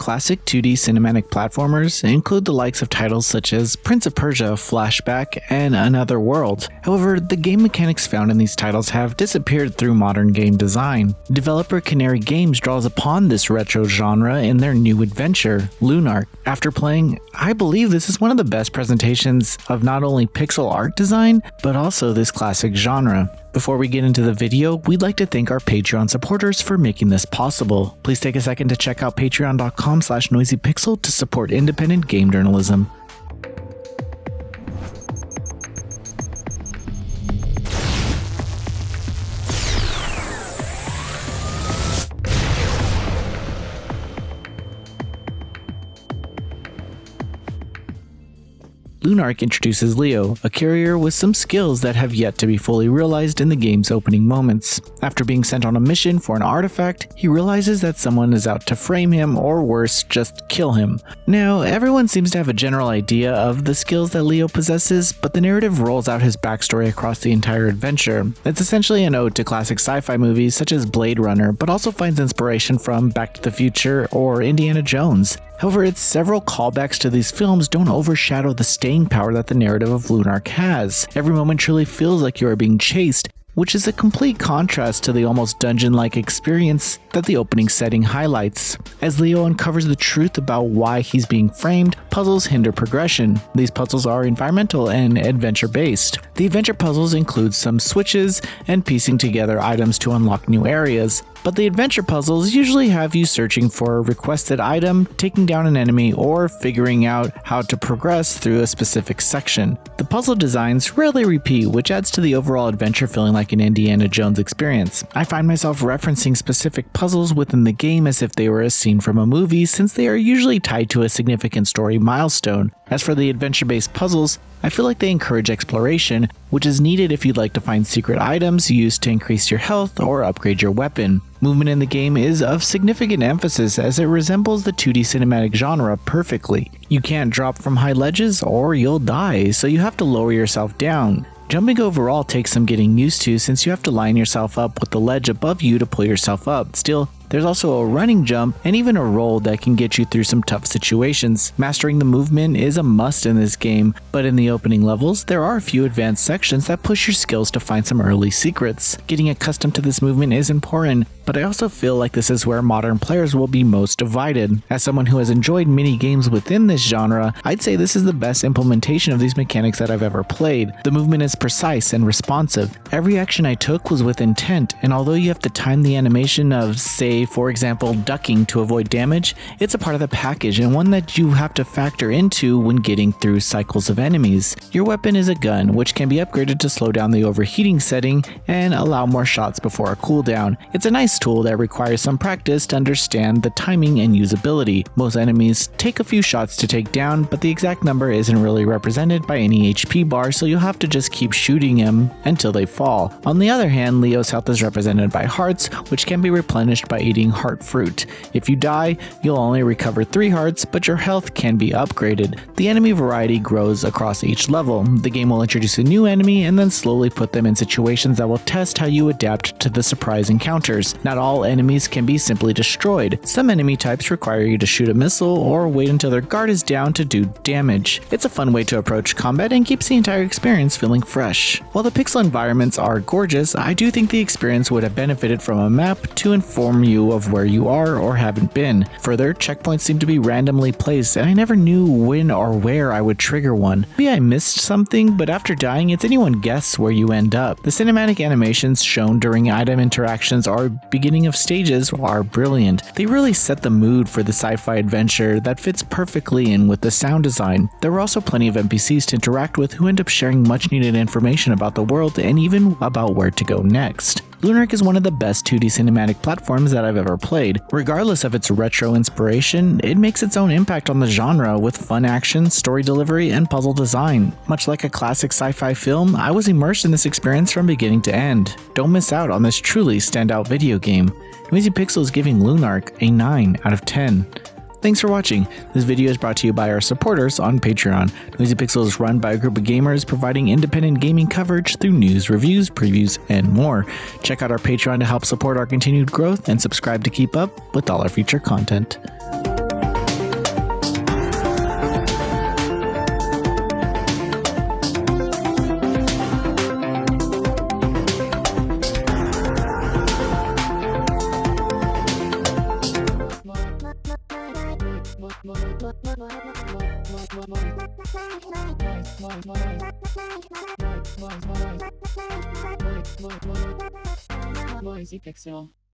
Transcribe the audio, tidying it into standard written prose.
classic 2D cinematic platformers include the likes of titles such as Prince of Persia, Flashback, and Another World. However, the game mechanics found in these titles have disappeared through modern game design. Developer Canary Games draws upon this retro genre in their new adventure, Lunark. After playing, I believe this is one of the best presentations of not only pixel art design, but also this classic genre. Before we get into the video, we'd like to thank our Patreon supporters for making this possible. Please take a second to check out patreon.com/noisypixel to support independent game journalism. Lunark introduces Leo, a carrier with some skills that have yet to be fully realized in the game's opening moments. After being sent on a mission for an artifact, he realizes that someone is out to frame him, or worse, just kill him. Now, everyone seems to have a general idea of the skills that Leo possesses, but the narrative rolls out his backstory across the entire adventure. It's essentially an ode to classic sci-fi movies such as Blade Runner, but also finds inspiration from Back to the Future or Indiana Jones. However, its several callbacks to these films don't overshadow the staying power that the narrative of Lunark has. Every moment truly feels like you are being chased, which is a complete contrast to the almost dungeon-like experience that the opening setting highlights. As Leo uncovers the truth about why he's being framed, puzzles hinder progression. These puzzles are environmental and adventure-based. The adventure puzzles include some switches and piecing together items to unlock new areas, but the adventure puzzles usually have you searching for a requested item, taking down an enemy, or figuring out how to progress through a specific section. The puzzle designs rarely repeat, which adds to the overall adventure feeling like an Indiana Jones experience. I find myself referencing specific puzzles within the game as if they were a scene from a movie, since they are usually tied to a significant story milestone. As for the adventure-based puzzles, I feel like they encourage exploration, which is needed if you'd like to find secret items used to increase your health or upgrade your weapon. Movement in the game is of significant emphasis as it resembles the 2D cinematic genre perfectly. You can't drop from high ledges or you'll die, so you have to lower yourself down. Jumping overall takes some getting used to since you have to line yourself up with the ledge above you to pull yourself up. Still, there's also a running jump and even a roll that can get you through some tough situations. Mastering the movement is a must in this game, but in the opening levels, there are a few advanced sections that push your skills to find some early secrets. Getting accustomed to this movement is important, but I also feel like this is where modern players will be most divided. As someone who has enjoyed many games within this genre, I'd say this is the best implementation of these mechanics that I've ever played. The movement is precise and responsive. Every action I took was with intent, and although you have to time the animation of, say, for example, ducking to avoid damage, it's a part of the package and one that you have to factor into when getting through cycles of enemies. Your weapon is a gun, which can be upgraded to slow down the overheating setting and allow more shots before a cooldown. It's a nice tool that requires some practice to understand the timing and usability. Most enemies take a few shots to take down, but the exact number isn't really represented by any HP bar, so you'll have to just keep shooting them until they fall. On the other hand, Leo's health is represented by hearts, which can be replenished by eating heart fruit. If you die, you'll only recover 3 hearts, but your health can be upgraded. The enemy variety grows across each level. The game will introduce a new enemy and then slowly put them in situations that will test how you adapt to the surprise encounters. Not all enemies can be simply destroyed. Some enemy types require you to shoot a missile or wait until their guard is down to do damage. It's a fun way to approach combat and keeps the entire experience feeling fresh. While the pixel environments are gorgeous, I do think the experience would have benefited from a map to inform you of where you are or haven't been. Further, checkpoints seem to be randomly placed, and I never knew when or where I would trigger one. Maybe I missed something, but after dying, it's anyone guess where you end up. The cinematic animations shown during item interactions or beginning of stages are brilliant. They really set the mood for the sci-fi adventure that fits perfectly in with the sound design. There were also plenty of NPCs to interact with who end up sharing much needed information about the world and even about where to go next. Lunark is one of the best 2D cinematic platforms that I've ever played. Regardless of its retro inspiration, it makes its own impact on the genre with fun action, story delivery, and puzzle design. Much like a classic sci-fi film, I was immersed in this experience from beginning to end. Don't miss out on this truly standout video game. Noisy Pixel is giving Lunark a 9 out of 10. Thanks for watching. This video is brought to you by our supporters on Patreon. Noisy Pixel is run by a group of gamers providing independent gaming coverage through news, reviews, previews, and more. Check out our Patreon to help support our continued growth and subscribe to keep up with all our future content. Noisy Pixel.